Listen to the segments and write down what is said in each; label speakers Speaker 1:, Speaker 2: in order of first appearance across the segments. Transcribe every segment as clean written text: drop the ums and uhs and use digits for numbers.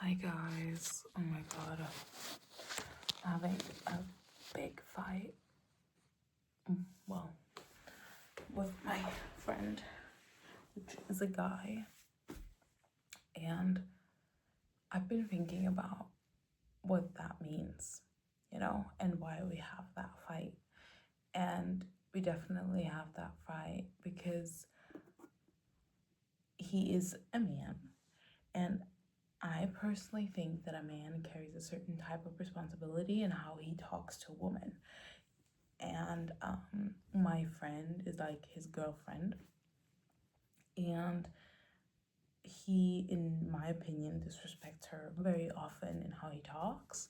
Speaker 1: Hi guys, oh my god, I'm having a big fight, well, with my friend, which is a guy, and I've been thinking about what that means, and why we have that fight. And we definitely have that fight because he is a man, and I personally think that a man carries a certain type of responsibility in how he talks to a woman. And my friend is like his girlfriend, and he, in my opinion, disrespects her very often in how he talks.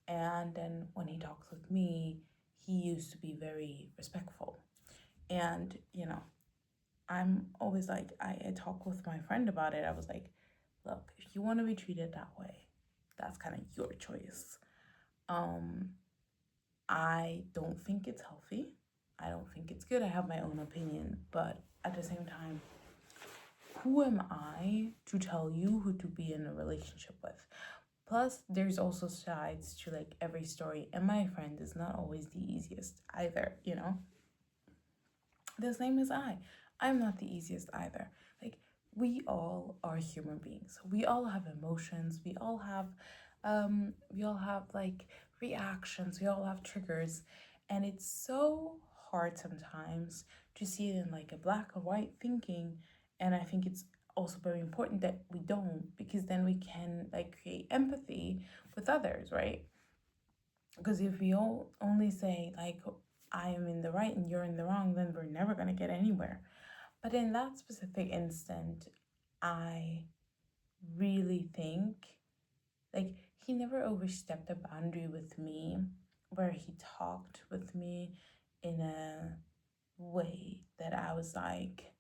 Speaker 1: And then when he talks with me, he used to be very respectful. And I'm always like, I talk with my friend about it. I was like, look, if you want to be treated that way, that's kind of your choice. I don't think it's healthy. I don't think it's good. I have my own opinion, but at the same time, who am I to tell you who to be in a relationship with? Plus, there's also sides to like every story, and my friend is not always the easiest either, The same as I'm not the easiest either. Like, we all are human beings. We all have emotions. We all have like reactions. We all have triggers. And it's so hard sometimes to see it in like a black or white thinking. And I think it's also very important that we don't, because then we can like create empathy with others, right? Because if we all only say like, I am in the right and you're in the wrong, then we're never going to get anywhere. But in that specific instant, I really think like he never overstepped a boundary with me where he talked with me in a way that I was like,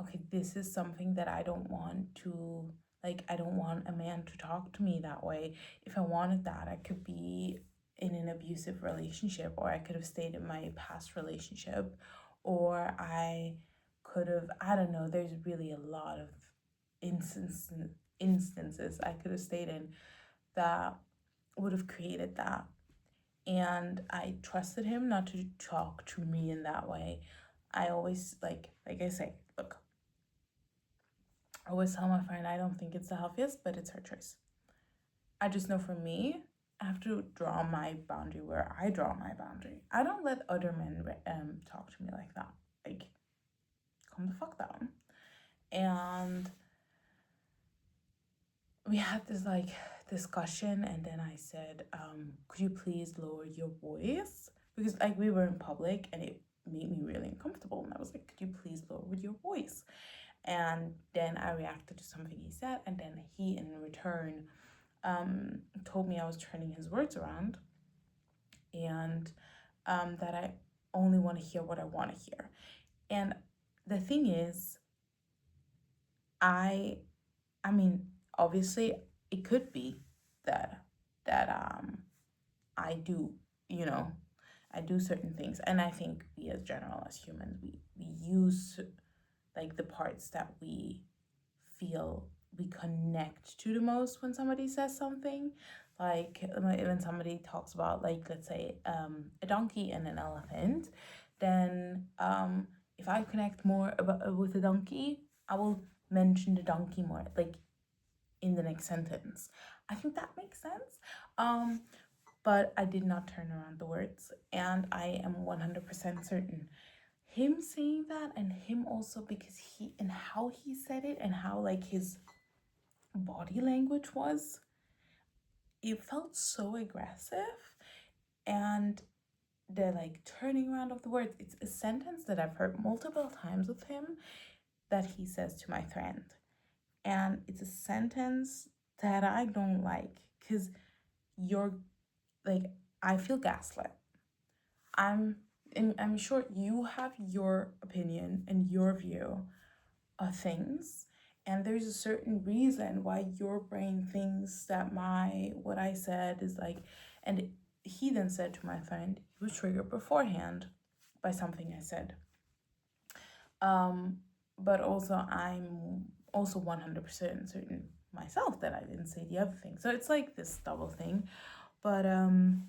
Speaker 1: okay, this is something that I don't want to, like, I don't want a man to talk to me that way. If I wanted that, I could be in an abusive relationship, or I could have stayed in my past relationship, or I don't know, there's really a lot of instances I could have stayed in that would have created that. And I trusted him not to talk to me in that way. I always like I say, look, I always tell my friend I don't think it's the healthiest, but it's her choice. I just know for me, I have to draw my boundary where I draw my boundary. I don't let other men talk to me like that. Like, calm the fuck down. And we had this like discussion, and then I said, could you please lower your voice? Because like we were in public and it made me really uncomfortable. And I was like, could you please lower your voice? And then I reacted to something he said, and then he in return told me I was turning his words around, and that I only want to hear what I want to hear. And the thing is, I mean, obviously, it could be that I do, I do certain things, and I think we as general as humans, we use like the parts that we feel we connect to the most when somebody says something. Like when somebody talks about, like, let's say a donkey and an elephant, then if I connect more with a donkey, I will mention the donkey more, like in the next sentence. I think that makes sense. But I did not turn around the words, and I am 100% certain him saying that, and him also, because he and how he said it and how like his body language was, it felt so aggressive. And the like turning around of the words, it's a sentence that I've heard multiple times with him that he says to my friend, and it's a sentence that I don't like, because you're like, I feel gaslit. I'm sure you have your opinion and your view of things, and there's a certain reason why your brain thinks that what I said is like, and he then said to my friend he was triggered beforehand by something I said. But also I'm also 100% certain myself that I didn't say the other thing. So it's like this double thing. But I'm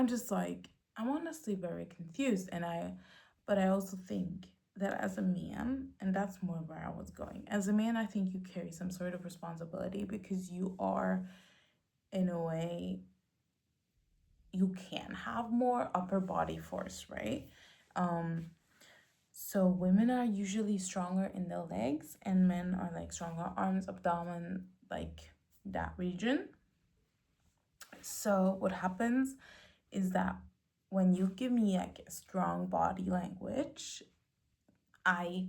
Speaker 1: just like, I'm honestly very confused. But I also think that as a man, and that's more where I was going, as a man, I think you carry some sort of responsibility because you are, in a way, you can have more upper body force, right? So women are usually stronger in the legs, and men are like stronger arms, abdomen, like that region. So what happens is that when you give me like a strong body language, I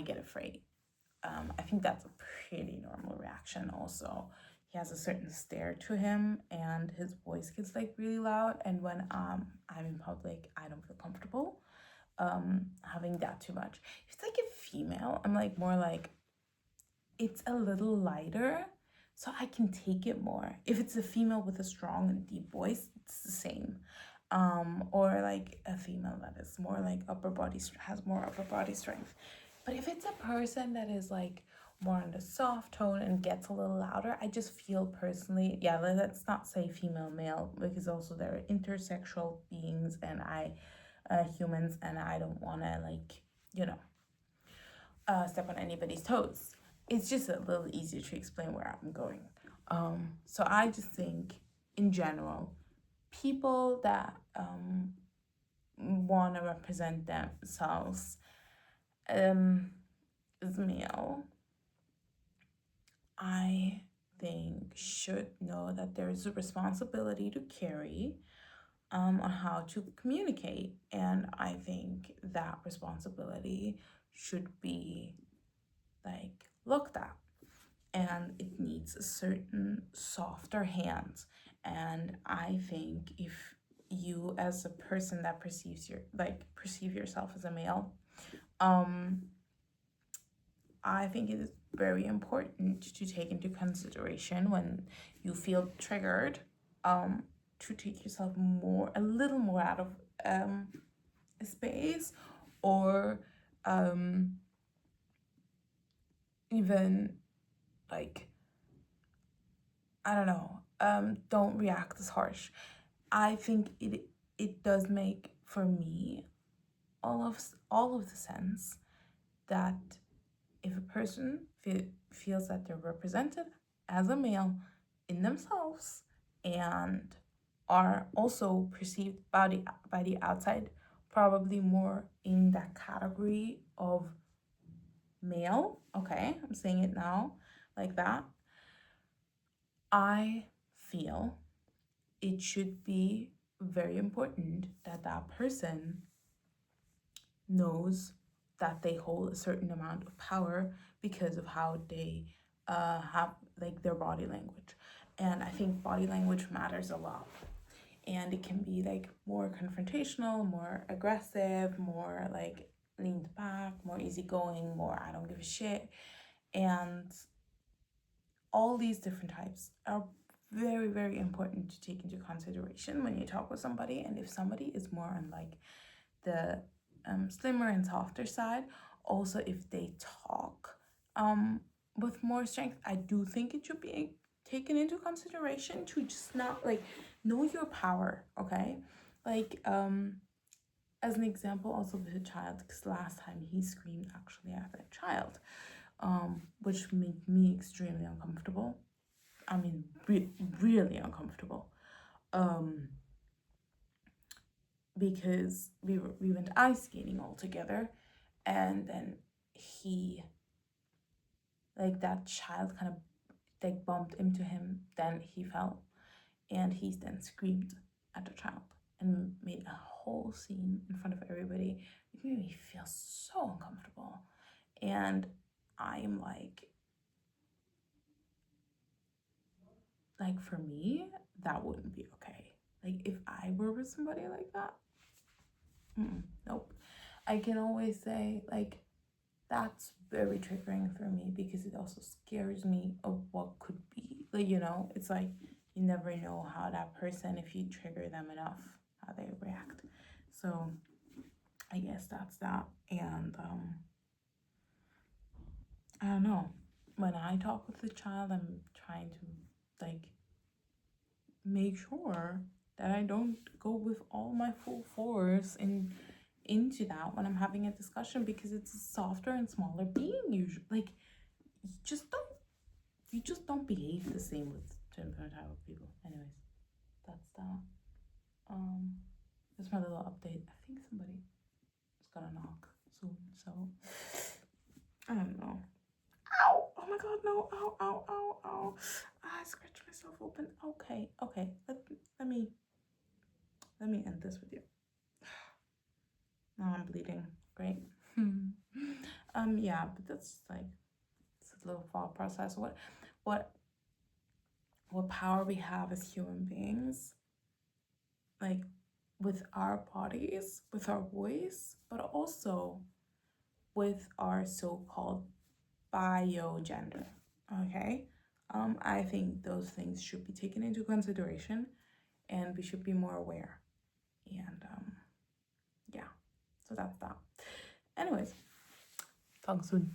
Speaker 1: get afraid. I think that's a pretty normal reaction. Also, he has a certain stare to him, and his voice gets like really loud. And when I'm in public, I don't feel comfortable having that too much. If it's like a female, I'm like more like it's a little lighter, so I can take it more. If it's a female with a strong and deep voice, it's the same. Or like a female that is more like has more upper body strength. But if it's a person that is like more on the soft tone and gets a little louder, I just feel personally, yeah, let's not say female male, because also there are intersexual beings and humans, and I don't want to like, step on anybody's toes. It's just a little easier to explain where I'm going. So I just think, in general, people that want to represent themselves as male, I think should know that there is a responsibility to carry on how to communicate. And I think that responsibility should be like looked at, and it needs a certain softer hand. And I think if you, as a person that perceive yourself as a male, I think it is very important to take into consideration when you feel triggered, to take yourself a little more out of space, or even like, I don't know, don't react as harsh. I think it does make, for me, all of the sense that if a person feels that they're represented as a male in themselves and are also perceived by the outside probably more in that category of male, okay, I'm saying it now like that, I feel it should be very important that that person knows that they hold a certain amount of power because of how they have like their body language. And I think body language matters a lot. And it can be like more confrontational, more aggressive, more like leaned back, more easygoing, more I don't give a shit. And all these different types are very, very important to take into consideration when you talk with somebody. And if somebody is more on like the slimmer and softer side, also if they talk with more strength, I do think it should be taken into consideration to just not like know your power, okay? Like as an example, also with a child, because last time he screamed actually at a child, which made me extremely uncomfortable. I mean, really uncomfortable. Because we went ice skating all together, and then he, like, that child kind of like bumped into him, then he fell, and he then screamed at the child and made a whole scene in front of everybody. It made me feel so uncomfortable. And I'm like for me, that wouldn't be okay. Like if I were with somebody like that, nope. I can always say like that's very triggering for me because it also scares me of what could be. Like, it's like you never know how that person, if you trigger them enough, how they react. So I guess that's that. And I don't know. when I talk with the child, I'm trying to like make sure that I don't go with all my full force into that when I'm having a discussion, because it's a softer and smaller being usually. Like you just don't behave the same with different type of people. Anyways, that's that. That's my little update. I think somebody is gonna knock soon, so I don't know. Ow! Oh my god, no! Ow! Ow! Ow! Ow! I scratched myself open. Okay, okay. Let me end this with you. Now I'm bleeding. Great. Yeah, but that's like it's a little thought process. What power we have as human beings, like with our bodies, with our voice, but also with our so-called biogender. Okay. I think those things should be taken into consideration, and we should be more aware. And yeah, so that's that. Anyways, talk soon.